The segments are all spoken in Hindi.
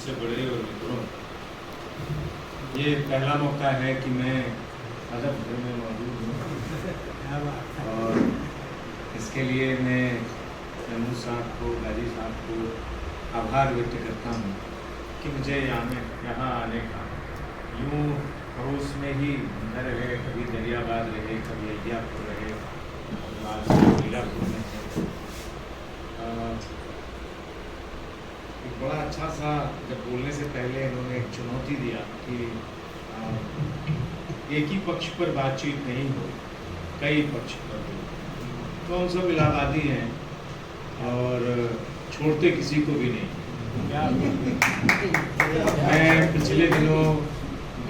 सबसे बड़े और मित्रों, ये पहला मौका है कि मैं अदब घर में मौजूद हूँ और इसके लिए मैं महमूद साहब को, गाजी साहब को आभार व्यक्त करता हूँ कि मुझे यहाँ आने का, यूँ पड़ोस में ही घर रहे, कभी दरियाबाद रहे, कभी अहियापुर रहे, मीरापुर में थे। एक बड़ा अच्छा सा, जब बोलने से पहले इन्होंने एक चुनौती दिया कि एक ही पक्ष पर बातचीत नहीं हो, कई पक्ष पर हो। तो हम सब इलाहाबादी हैं और छोड़ते किसी को भी नहीं। मैं पिछले दिनों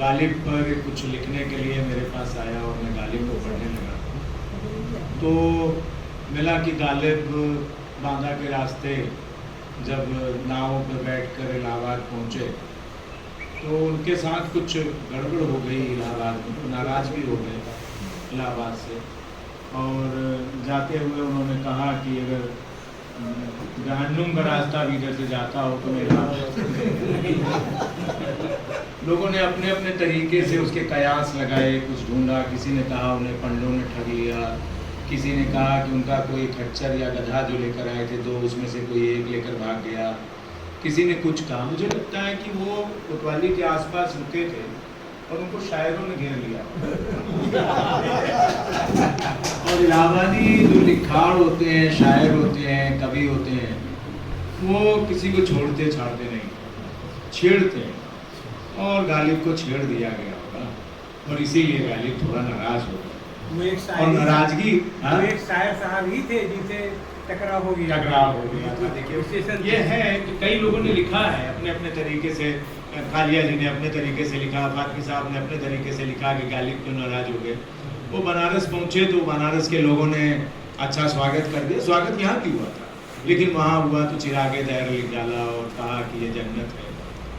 गालिब पर कुछ लिखने के लिए मेरे पास आया और मैं गालिब को पढ़ने लगा, तो मिला कि गालिब बांदा के रास्ते जब नाव पर बैठकर इलाहाबाद पहुँचे तो उनके साथ कुछ गड़बड़ हो गई इलाहाबाद में, तो नाराज़ भी हो गए इलाहाबाद से। और जाते हुए उन्होंने कहा कि अगर जहन्नुम का रास्ता भी इधर से जाता हो तो मेरा लोगों ने अपने अपने तरीके से उसके कयास लगाए, कुछ ढूंढा। किसी ने कहा उन्हें पंडों ने ठग लिया, किसी ने कहा कि उनका कोई खच्चर या गधा जो लेकर आए थे दो, उसमें से कोई एक लेकर भाग गया, किसी ने कुछ कहा। मुझे लगता है कि वो कोतवाली के आसपास रुके थे और उनको शायरों ने घेर लिया। और इलाहाबादी जो लिखाड़ होते हैं, शायर होते हैं, कवि होते हैं, वो किसी को छोड़ते छाड़ते नहीं, छेड़ते हैं। और गालिब को छेड़ दिया गया होगा और इसीलिए गालिब थोड़ा नाराज हो गया। और नाराजगी एक शायर साहब ही थे जिनसे टकराव हो गया था। देखिए ये है कि कई लोगों ने लिखा है अपने अपने तरीके से। कालिया जी ने अपने तरीके से लिखा, फातमी साहब ने अपने तरीके से लिखा कि गालिब क्यों नाराज हो गए। वो बनारस पहुंचे तो बनारस के लोगों ने अच्छा स्वागत कर दिया। स्वागत यहाँ भी हुआ था, लेकिन वहाँ हुआ तो चिरागे दायर लिख डाला और कहा कि ये जन्नत है।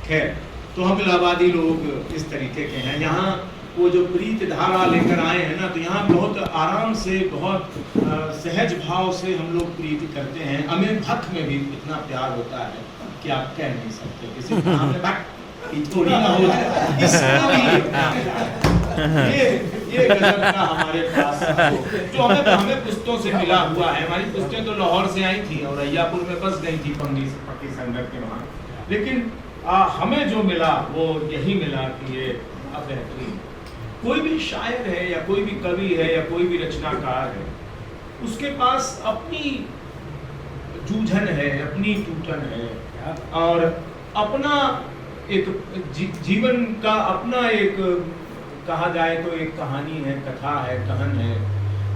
खैर, तो हम इलाहाबादी लोग इस तरीके के हैं। यहाँ वो जो प्रीत धारा लेकर आए हैं ना, तो यहाँ बहुत आराम से, बहुत सहज भाव से हम लोग प्रीति करते हैं। हमें भक्त में भी इतना प्यार होता है कि आप कह नहीं सकते। किसी का हमने भक्त थोड़ी ना हो, ये गजब का हमारे पास जो हमें पुस्तों से मिला हुआ है। हमारी पुस्तें तो लाहौर से आई थी और अहियापुर में बस गई थी पक्की संगत के वहाँ, लेकिन हमें जो मिला वो यही मिला कि ये बेहतरीन। कोई भी शायर है या कोई भी कवि है या कोई भी रचनाकार है, उसके पास अपनी जूझन है, अपनी टूटन है और अपना एक जीवन का अपना एक, कहा जाए तो एक कहानी है, कथा है, कथन है,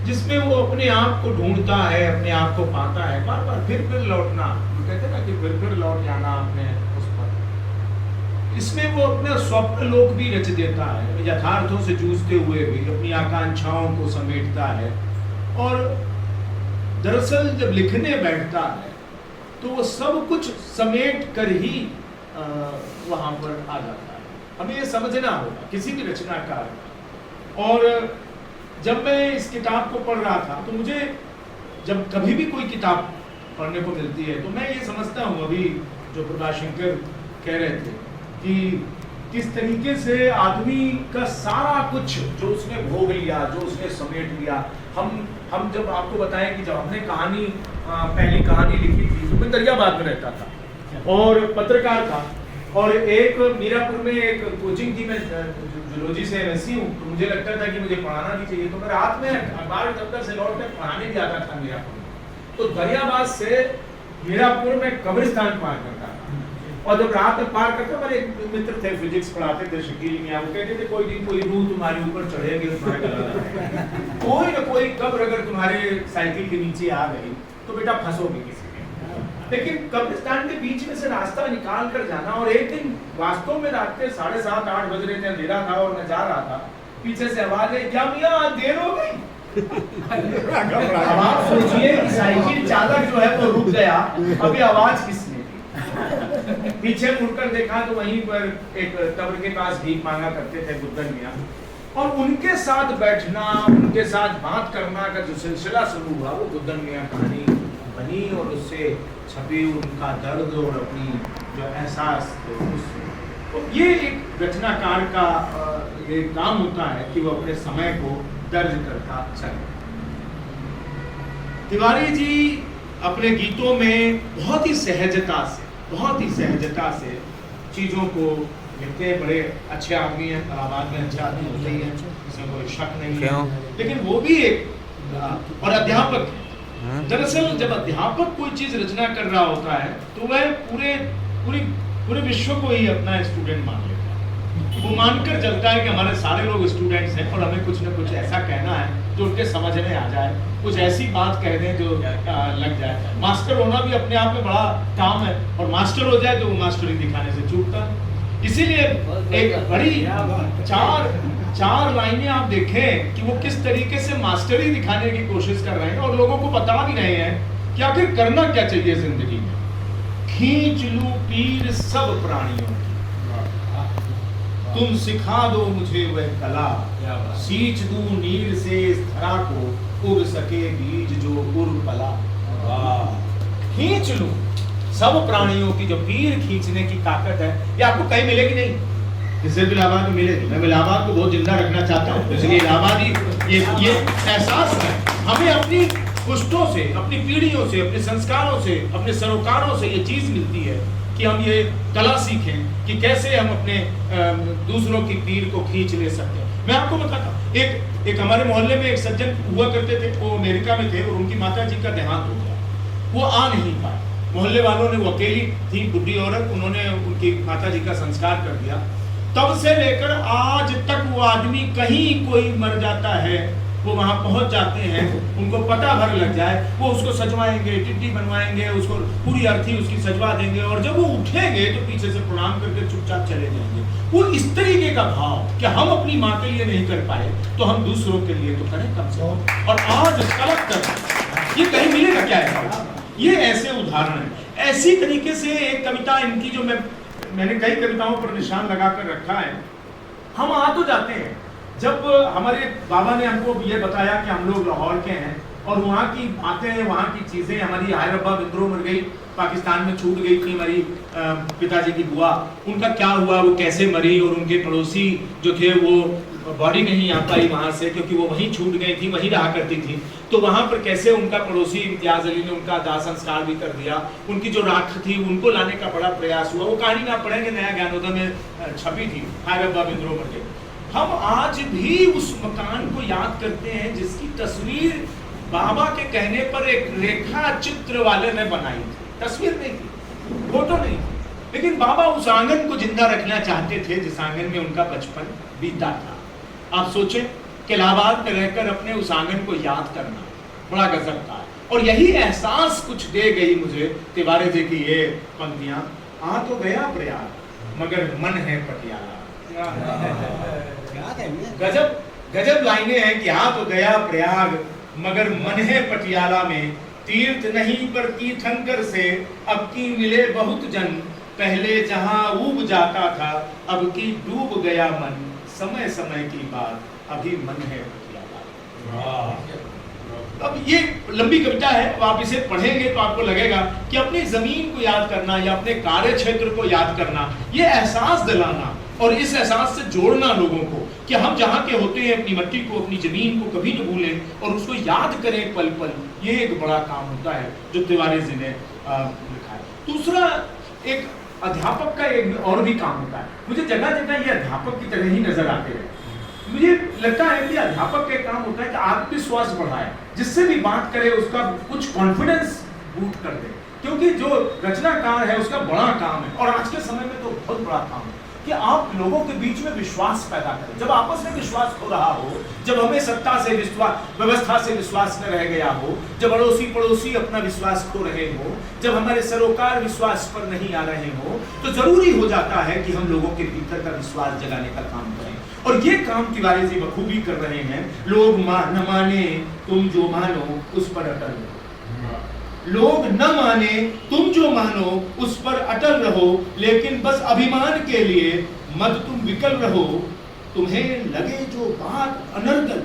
जिसमें वो अपने आप को ढूंढता है, अपने आप को पाता है, बार बार फिर लौटना। कहते हैं ना कि फिर लौट जाना अपने उस पर। इसमें वो अपना स्वप्न लोक भी रच देता है, यथार्थों से जूझते हुए भी अपनी आकांक्षाओं को समेटता है। और दरअसल जब लिखने बैठता है तो वो सब कुछ समेट कर ही वहां पर आ जाता है। हमें ये समझना होगा किसी भी रचनाकार का। और जब मैं इस किताब को पढ़ रहा था तो मुझे, जब कभी भी कोई किताब पढ़ने को मिलती है तो मैं ये समझता हूँ, अभी जो प्रभाशंकर कह रहे थे कि किस तरीके से आदमी का सारा कुछ जो उसने भोग लिया, जो उसने समेट लिया। हम जब आपको बताएं कि जब हमने कहानी, पहली कहानी लिखी थी तो मैं दरियाबाद में रहता था और पत्रकार था, और एक मीरापुर में एक कोचिंग थी, मैं जूलॉजी से एमएससी हूँ, तो मुझे लगता था कि मुझे पढ़ाना भी चाहिए। तो मैं रात में अखबार दफ्तर से लौट कर पढ़ाने भी आता था मीरापुर में। तो दरियाबाद से मीरापुर में कब्रिस्तान पार करता था, और जब रात में पार करते, मेरे एक मित्र थे, फिजिक्स पढ़ाते थे, शकील मियां, वो कहते थे कोई दिन कोई रूह तुम्हारे ऊपर चढ़ेगी, तुम्हारे गला कोई ना कोई कब्र अगर तुम्हारे साइकिल के नीचे आ गई तो बेटा फंसोगे किसी में। लेकिन कब्रिस्तान के बीच में से रास्ता निकाल कर जाना। और एक दिन वास्तव में रात के 7:30-8 बज रहे थे, अंधेरा था और मैं जा रहा था, पीछे से आवाज आई, क्या मियां आज देर हो गई? अब आप सोचिए कि साइकिल चालक जो है वो रुक गया, अभी आवाज किसने दी? पीछे मुड़कर देखा तो वहीं पर एक कब्र के पास भीख मांगा करते थे गुद्दन मियां, और उनके साथ बैठना, उनके साथ बात करना का जो सिलसिला शुरू हुआ वो गुद्दन मियां कहानी बनी, और उससे छपी उनका दर्द और अपनी जो एहसास तो ये एक रचनाकार का ये काम होता है कि वो अपने समय को दर्ज करता चले। तिवारी जी अपने गीतों में बहुत ही सहजता से चीजों को लिखते हैं। बड़े अच्छे आदमी हैं, आवाज में अच्छे आदमी होते ही हैं, इसमें कोई शक नहीं है। लेकिन वो भी एक और अध्यापक है। दरअसल जब अध्यापक कोई चीज रचना कर रहा होता है तो वह पूरे विश्व को ही अपना स्टूडेंट मान लेता है। वो मानकर चलता है कि हमारे सारे लोग स्टूडेंट्स हैं और हमें कुछ ना कुछ ऐसा कहना है जो उनके समझ में आ जाए, कुछ ऐसी बात कह दें जो लग जाए। मास्टर होना भी अपने आप में बड़ा काम है, और मास्टर हो जाए तो वो मास्टरी दिखाने से चूकता है। इसीलिए एक बड़ी चार लाइनें आप देखें कि वो किस तरीके से मास्टरी दिखाने की कोशिश कर रहे हैं और लोगों को बता भी रहे हैं कि आखिर करना क्या चाहिए जिंदगी में। खींच लूं पीर सब प्राणियों की, तुम सिखा दो मुझे वह कला, सींच दूं नीर से इस धरा को, उग सके बीज जो उर्पला। खींच लूं सब प्राणियों की जो पीर खींचने की ताकत है, ये आपको कहीं मिलेगी नहीं, सिर्फ इलाहाबाद में मिलेगी। मैं इलाहाबाद को बहुत जिंदा रखना चाहता हूँ, इसलिए इलाहाबादी ये एहसास है हमें अपनी पुश्तों से, अपनी पीढ़ियों से, अपने संस्कारों से, अपने सरोकारों से ये चीज मिलती है कि हम ये कला सीखें कि कैसे हम अपने दूसरों की पीर को खींच ले सकते हैं। मैं आपको बताता हूँ, एक हमारे मोहल्ले में एक सज्जन हुआ करते थे, वो अमेरिका में थे और उनकी माता जी का देहांत हो गया, वो आ नहीं पाए। मोहल्ले वालों ने, वो अकेली थी बुढ़ी औरत, उन्होंने उनकी माता जी का संस्कार कर दिया। तब से लेकर आज तक वो आदमी कहीं कोई मर जाता है, वो वहां पहुंच जाते हैं, उनको पता भर लग जाए, वो उसको सजवाएंगे, टिड्डी बनवाएंगे, उसको पूरी अर्थी उसकी सजवा देंगे, और जब वो उठेंगे तो पीछे से प्रणाम करके चुपचाप चले जाएंगे। वो इस तरीके का भाव कि हम अपनी माँ के लिए नहीं कर पाए तो हम दूसरों के लिए तो करें कम से कम। और आज तलक कर ये कहीं मिलेगा क्या है? ये ऐसे उदाहरण है। ऐसी तरीके से एक कविता इनकी जो मैंने कई कविताओं पर निशान लगा कर रखा है। हम आ तो जाते हैं, जब हमारे बाबा ने हमको ये बताया कि हम लोग लाहौर के हैं और वहाँ की बातें, वहाँ की चीज़ें, हमारी हाय रब्बा बिंद्रो मर गई, पाकिस्तान में छूट गई थी हमारी पिताजी की बुआ, उनका क्या हुआ, वो कैसे मरी, और उनके पड़ोसी जो थे वो बॉडी नहीं आ पाई वहाँ से क्योंकि वो वहीं छूट गई थी, वहीं रहा करती थी, तो वहाँ पर कैसे उनका पड़ोसी इम्तियाज अली ने उनका दाह संस्कार भी कर दिया, उनकी जो राख थी उनको लाने का बड़ा प्रयास हुआ। वो कहानी आप पढ़ेंगे, नया ज्ञानोदय में छपी थी, हाय रब्बा बिंद्रो मर गई। हम आज भी उस मकान को याद करते हैं जिसकी तस्वीर बाबा के कहने पर एक रेखा चित्र वाले ने बनाई थी। तस्वीर नहीं थी, फोटो नहीं थी, लेकिन बाबा उस आंगन को जिंदा रखना चाहते थे जिस आंगन में उनका बचपन बीता था। आप सोचें कि इलाहाबाद में रहकर अपने उस आंगन को याद करना बड़ा गजब का है। और यही एहसास कुछ दे गई मुझे तिवारी जी की ये पंक्तियां, आ तो गया प्रयाग मगर मन है पटियाला। गजब गजब लाइनें हैं कि आ तो गया प्रयाग मगर मन है पटियाला में, तीर्थ नहीं पर तीर्थंकर से अब की मिले बहुत जन, पहले जहां ऊब जाता था अब की डूब गया मन, समय समय की बात अभी मन है पटियाला। अब ये लंबी कविता है, अब आप इसे पढ़ेंगे तो आपको लगेगा कि अपनी जमीन को याद करना या अपने कार्य क्षेत्र को याद करना, ये एहसास दिलाना और इस एहसास से जोड़ना लोगों को कि हम जहाँ के होते हैं अपनी मट्टी को, अपनी जमीन को कभी न भूलें और उसको याद करें पल पल, ये एक बड़ा काम होता है जो तिवारी जी ने लिखा है। दूसरा, एक अध्यापक का एक और भी काम होता है। मुझे जगह जगह ये अध्यापक की तरह ही नजर आते हैं। मुझे लगता है कि अध्यापक का काम होता है कि आत्मविश्वास बढ़ाए, जिससे भी बात करे उसका कुछ कॉन्फिडेंस बूस्ट कर दे, क्योंकि जो रचनाकार है उसका बड़ा काम है और आज के समय में तो बहुत बड़ा काम है कि आप लोगों के बीच में विश्वास पैदा करें। जब आपस में विश्वास खो रहा हो, जब हमें सत्ता से विश्वास, व्यवस्था से विश्वास न रह गया हो, जब अड़ोसी पड़ोसी अपना विश्वास खो रहे हो, जब हमारे सरोकार विश्वास पर नहीं आ रहे हो, तो जरूरी हो जाता है कि हम लोगों के भीतर का विश्वास जगाने का काम करें। और ये काम तिवारी जी बखूबी कर रहे हैं। लोग न माने तुम जो मानो उस पर अटल रहो, लोग न माने तुम जो मानो उस पर अटल रहो, लेकिन बस अभिमान के लिए मत तुम विकल रहो, तुम्हें लगे जो बात अनर्गल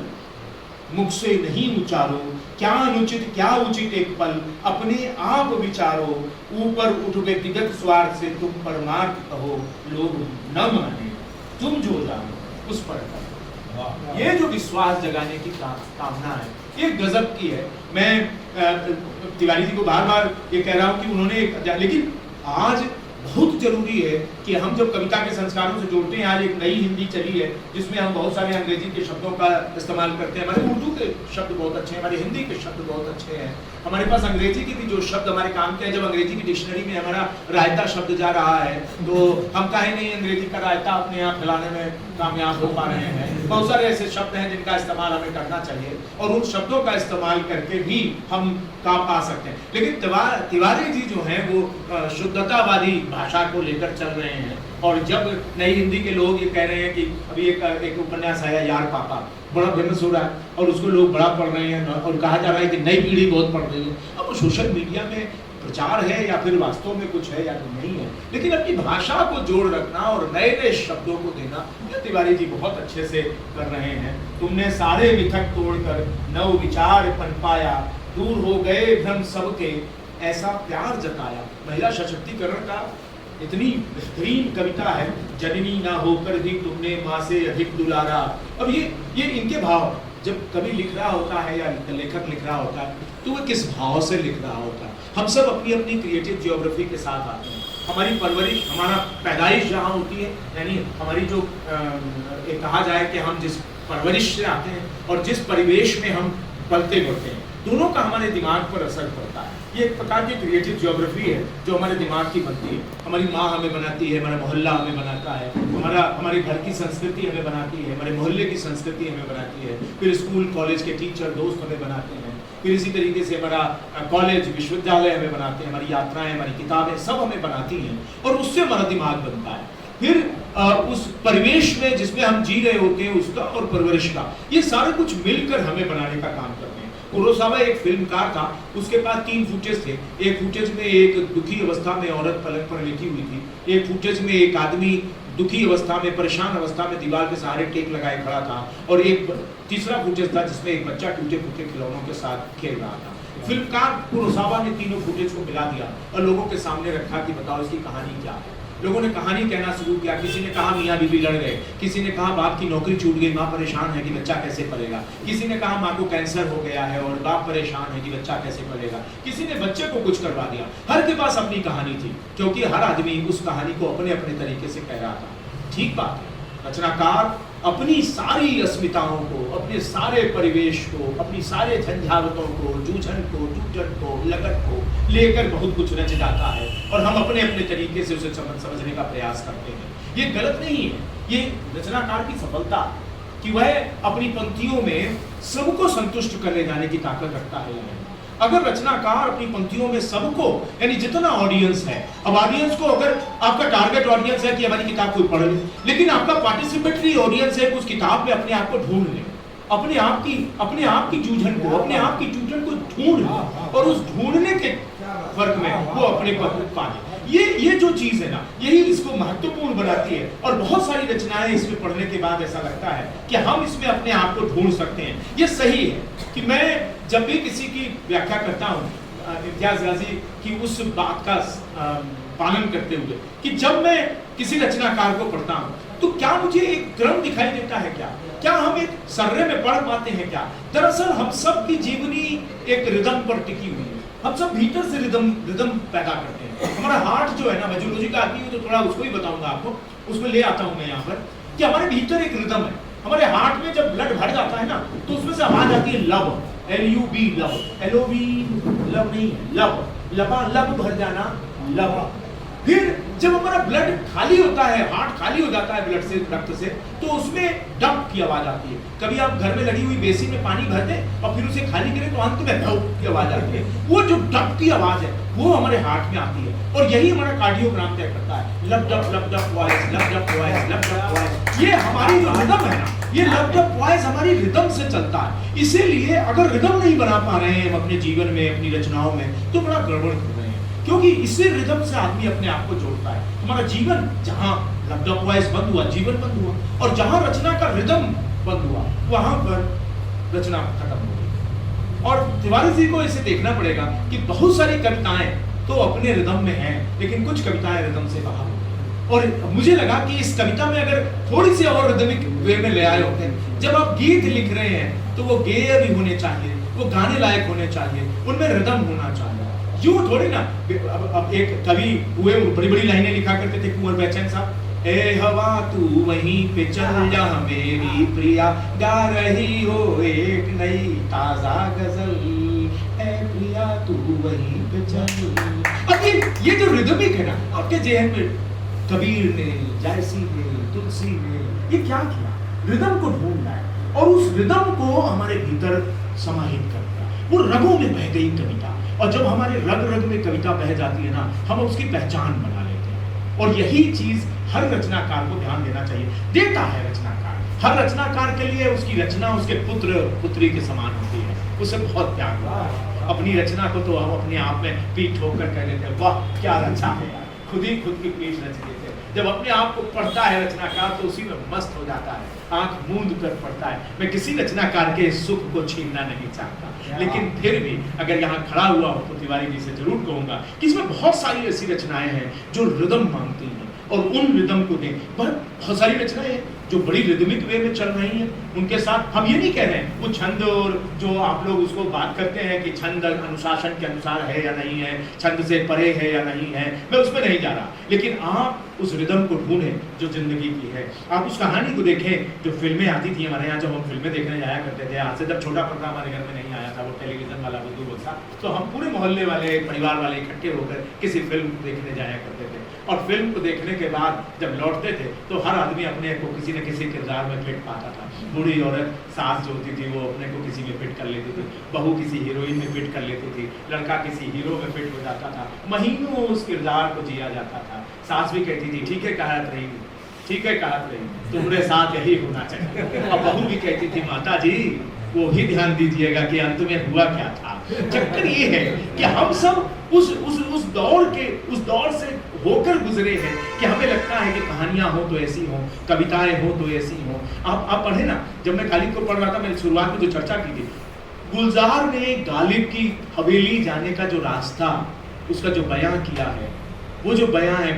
मुख से नहीं उचारो, क्या अनुचित क्या उचित एक पल, अपने आप विचारो, ऊपर उठ व्यक्तिगत स्वार्थ से तुम परमार्थ कहो, लोग न माने तुम जो जानो उस पर करो। ये जो विश्वास जगाने की कामना है ये गजब की है। मैं तिवारी जी को बार बार ये कह रहा हूँ कि उन्होंने लेकिन आज बहुत जरूरी है कि हम जब कविता के संस्कारों से जोड़ते हैं, आज एक नई हिंदी चली है जिसमें हम बहुत सारे अंग्रेजी के शब्दों का इस्तेमाल करते हैं। हमारे उर्दू के शब्द बहुत अच्छे हैं, हमारे हिंदी के शब्द बहुत अच्छे हैं, हमारे पास अंग्रेजी के भी जो शब्द हमारे काम के हैं। जब अंग्रेजी की डिक्शनरी में हमारा रायता शब्द जा रहा है तो हम काहे नहीं अंग्रेजी का रायता अपने आप फैलाने में कामयाब हो पा रहे हैं। बहुत सारे ऐसे शब्द हैं जिनका इस्तेमाल हमें करना चाहिए और उन शब्दों का इस्तेमाल करके भी हम काम पा सकते हैं। लेकिन तिवारी जी जो हैं वो शुद्धतावादी भाषा को लेकर चल रहे हैं। और जब नई हिंदी के लोग ये कह रहे हैं कि अभी एक उपन्यास आया यार पापा, बड़ा फेमस हो रहा है और उसको लोग बड़ा पढ़ रहे हैं और कहा जा रहा है कि नई पीढ़ी बहुत पढ़ रही है। अब वो सोशल मीडिया में प्रचार है या फिर वास्तव में कुछ है या नहीं है, लेकिन अपनी भाषा को जोड़ रखना और नए नए शब्दों को देना ये तिवारी जी बहुत अच्छे से कर रहे हैं। तुमने सारे मिथक तोड़कर नव विचार पनपाया, दूर हो गए भ्रम सबके ऐसा प्यार जताया। महिला सशक्तिकरण का इतनी बेहतरीन कविता है, जननी ना होकर भी तुमने माँ से अधिक दुलारा। अब ये इनके भाव जब कवि लिख रहा होता है या लेखक लिख रहा होता है तो वो किस भाव से लिख रहा होता है। हम सब अपनी अपनी क्रिएटिव जियोग्राफी के साथ आते हैं। हमारी परवरिश, हमारा पैदाइश जहाँ होती है, यानी हमारी जो कहा जाए कि हम जिस परवरिश से आते हैं और जिस परिवेश में हम पलते बढ़ते हैं, दोनों का हमारे दिमाग पर असर पड़ता है। ये एक प्रकार की क्रिएटिव जियोग्राफी है जो हमारे दिमाग की बनती है। हमारी माँ हमें बनाती है, हमारा मोहल्ला हमें बनाता है, हमारे घर की संस्कृति हमें बनाती है, हमारे मोहल्ले की संस्कृति हमें बनाती है, फिर स्कूल कॉलेज के टीचर दोस्त हमें बनाते हैं, फिर इसी तरीके से हमारा कॉलेज विश्वविद्यालय हमें बनाते हैं, हमारी यात्राएं, हमारी किताबें सब हमें बनाती हैं और उससे हमारा दिमाग बनता है। फिर उस परिवेश में जिसमें हम जी रहे होते हैं उसका और परवरिश का, ये सारे कुछ मिलकर हमें बनाने का काम करते हैं। कुरोसावा एक फिल्मकार था, उसके पास 3 फुटेज थे। एक फुटेज में एक दुखी अवस्था में औरत पलंग पर लेटी हुई थी, एक फुटेज में एक आदमी दुखी अवस्था में, परेशान अवस्था में दीवार के सहारे टेक लगाए खड़ा था, और एक तीसरा फुटेज था जिसमें एक बच्चा टूटे फूटे खिलौनों के साथ खेल रहा था। फिल्मकार कुरोसावा ने तीनों फुटेज को मिला दिया और लोगों के सामने रखा कि बताओ इसकी कहानी क्या है। लोगों ने कहानी कहना शुरू किया। किसी ने कहा मियाँ बीवी लड़ गए, किसी ने कहा बाप की नौकरी छूट गई, माँ परेशान है कि बच्चा कैसे पलेगा, किसी ने कहा माँ को कैंसर हो गया है और बाप परेशान है कि बच्चा कैसे पलेगा, किसी ने बच्चे को कुछ करवा दिया। हर के पास अपनी कहानी थी क्योंकि हर आदमी उस कहानी को अपने अपने तरीके से कह रहा था। ठीक बात है, रचनाकार अपनी सारी अस्मिताओं को, अपने सारे परिवेश को, अपनी सारे झंझावतों को, जूझन को, लगन को लेकर बहुत कुछ रच जाता है और हम अपने अपने तरीके से उसे समझने का प्रयास करते हैं। ये गलत नहीं है, ये रचनाकार की सफलता कि वह अपनी पंक्तियों में सबको संतुष्ट कर ले जाने की ताकत रखता है। अगर रचनाकार अपनी पंक्तियों में सबको, यानी जितना ऑडियंस है, अब ऑडियंस को, अगर आपका टारगेट ऑडियंस है कि हमारी किताब कोई पढ़ ले, लेकिन आपका पार्टिसिपेटरी ऑडियंस है कि उस किताब में अपने आप को ढूंढ ले, अपने आप की जूझन को, अपने आप की जूझन को ढूंढ ले और उस ढूंढने के फर्क में वो अपने पद पा ले। ये जो चीज है ना, यही इसको महत्वपूर्ण बनाती है। और बहुत सारी रचनाएं इसमें पढ़ने के बाद ऐसा लगता है कि हम इसमें अपने आप को ढूंढ सकते हैं। ये सही है कि मैं जब भी किसी की व्याख्या करता हूँ इम्तियाज गाजी की उस बात का पालन करते हुए कि जब मैं किसी रचनाकार को पढ़ता हूँ तो क्या मुझे एक क्रम दिखाई देता है, क्या हम एक सर्रे में पढ़ पाते हैं क्या? दरअसल हम सब की जीवनी एक रिदम पर टिकी हुई है। हम सब भीतर से रिदम पैदा करते हैं। हमारा हार्ट जो है ना, मैं जूलॉजी का आती हूँ तो थोड़ा उसको ही बताऊंगा आपको, उसमें ले आता हूँ मैं यहाँ पर कि हमारे भीतर एक रिदम है। हमारे हार्ट में जब ब्लड भर जाता है ना तो उसमें से आवाज आती है love, LUV, love, LOV love नहीं है, लव, लबा लब भर जाना, लव। फिर जब हमारा ब्लड खाली होता है, हार्ट खाली हो जाता है ब्लड से, रक्त से, तो उसमें डंप की आवाज आती है। कभी आप घर में लगी हुई बेसिन में पानी भर दें और फिर उसे खाली करें तो अंत में डंप की आवाज आती है। वो जो डंप की आवाज है वो हमारे हार्ट में आती है और यही हमारा कार्डियोग्राम तय करता है। लब डप वॉइस, लब डप वॉइस, लब डप वॉइस। ये हमारी जो रिदम है ना, ये लब डप वॉइस हमारी रिदम से चलता है। इसीलिए अगर रिदम नहीं बना पा रहे हैं हम अपने जीवन में, अपनी रचनाओं में, तो बड़ा गड़बड़ कर रहे हैं, क्योंकि इसी रिदम से आदमी अपने आप को जोड़ता है। हमारा जीवन जहाँ लब डप वॉइस बंद हुआ, जीवन बंद हुआ, और जहाँ रचना का रिदम बंद हुआ, वहां पर रचना खत्म हो गई। और तिवारी जी को इसे देखना पड़ेगा कि बहुत सारी कविताएं तो अपने रिदम में हैं, लेकिन कुछ कविताएं रिदम से बाहर हो गई। और मुझे लगा कि इस कविता में अगर थोड़ी सी और रिदमिक वे में ले आए होते हैं, जब आप गीत लिख रहे हैं तो वो गेय भी होने चाहिए, वो गाने लायक होने चाहिए, उनमें रिदम होना चाहिए। यूं थोड़ी ना, अब एक कवि हुए बड़ी बड़ी लाइनें लिखा करते थे कुंवर बेचैन साहब, ए हवा तू वहीं पे चल जा मेरी प्रिया, गा रही हो एक नई ताजा गजल, ए प्रिया तू वहीं पे चल। अब ये जो रिदमिक है ना, आपके जेहन में कबीर ने, जायसी ने, तुलसी ने ये क्या किया, रिदम को ढूंढ लाया और उस रिदम को हमारे भीतर समाहित कर दिया। वो रगों में बह गई कविता, और जब हमारे रग रग में कविता बह जाती है ना, हम उसकी पहचान बना लेते हैं। और यही चीज हर रचनाकार को ध्यान देना चाहिए, देता है रचनाकार। हर रचनाकार के लिए उसकी रचना उसके पुत्र पुत्री के समान होती है, उसे बहुत प्यार होता है। अपनी रचना को तो हम अपने आप में पीठ ठोकर कह लेते हैं, वाह क्या रचा है यार, खुद ही खुद की पीठ रच देते हैं। जब अपने आप को पढ़ता है रचनाकार तो उसी में मस्त हो जाता है, आंख मूंद कर पढ़ता है। मैं किसी रचनाकार के सुख को छीनना नहीं चाहता, लेकिन फिर भी अगर यहाँ खड़ा हुआ हो तो तिवारी जी से जरूर कहूंगा कि इसमें बहुत सारी ऐसी रचनाएं हैं जो रिदम मांगती हैं, और उन रिदम को दें। बहुत सारी रचनाएं हैं जो बड़ी रिदमिक वे में चल रही हैं, उनके साथ हम ये नहीं कह रहे हैं वो छंद, और जो आप लोग उसको बात करते हैं कि छंद अनुशासन के अनुसार है या नहीं है, छंद से परे है या नहीं है, मैं उसमें नहीं जा रहा। लेकिन आप उस रिदम को ढूंढें जो जिंदगी की है। आप उस कहानी को देखें जो फिल्में आती थी हमारे यहाँ, जब हम फिल्में देखने जाया करते थे, आज से जब छोटा पर्दा हमारे घर में नहीं आया था, वो टेलीविजन वाला बुद्धू बोलता, तो हम पूरे मोहल्ले वाले, परिवार वाले इकट्ठे होकर किसी फिल्म देखने जाया करते थे। और फिल्म को देखने के बाद जब लौटते थे तो हर आदमी अपने को किसी न किसी किरदार में फिट पाता था। बूढ़ी औरत सास जो होती थी वो अपने को किसी में फिट कर लेती थी, बहू किसी हीरोइन में फिट कर लेती थी, लड़का किसी हीरो में फिट हो जाता था। महीनों उस किरदार को जिया जाता था। सास भी कहती थी ठीक है कहत रही, ठीक है कहत रही, तुम्हारे साथ यही होना चाहिए। और बहू भी कहती थी माता जी वो ही ध्यान दीजिएगा कि अंत में हुआ क्या था। चक्कर ये है कि हम सब उस दौर से होकर गुजरे हैं कि हमें लगता है कि कहानियां हो तो ऐसी हो, कविताएं हो तो ऐसी हो। आप पढ़े ना, जब मैं गालिब को पढ़ रहा था, मैंने शुरुआत में जो चर्चा की थी, गुलजार ने गालिब की हवेली जाने का जो रास्ता, उसका जो बयां किया है, वो जो बयां है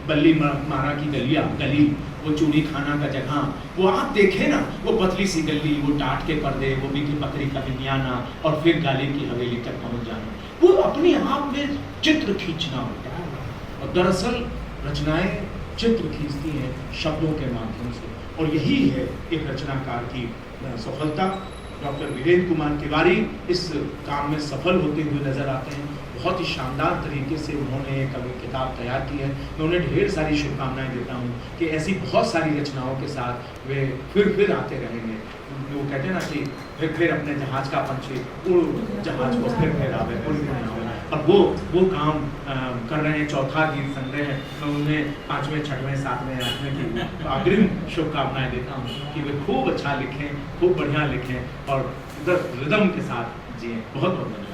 बल्ली मारा की गली, वो चूड़ी खाना का जगह, वो आप देखें ना, वो पतली सी गली, वो टाट के पर्दे, वो बिकी बकरी का बिनियाना, और फिर गालिब की हवेली तक पहुंच जाना, वो अपने आप में चित्र खींचना होता है। और दरअसल रचनाएं चित्र खींचती हैं शब्दों के माध्यम से, और यही है एक रचनाकार की सफलता। डॉक्टर वीरेंद्र कुमार तिवारी इस काम में सफल होते हुए नजर आते हैं। बहुत ही शानदार तरीके से उन्होंने एक किताब तैयार की है। मैं उन्हें ढेर सारी शुभकामनाएं देता हूँ कि ऐसी बहुत सारी रचनाओं के साथ वे फिर आते रहेंगे। वो कहते हैं ना कि फिर अपने जहाज का पंछी उड़ जहाज को फिर आवे, और वो काम कर रहे हैं। चौथा गीत संग्रह है, मैं उन्हें 5वें 6वें 7वें 8वें की अग्रिम शुभकामनाएं देता हूँ कि वे खूब अच्छा लिखें, खूब बढ़िया लिखें और रिदम के साथ जिए। बहुत बहुत धन्यवाद।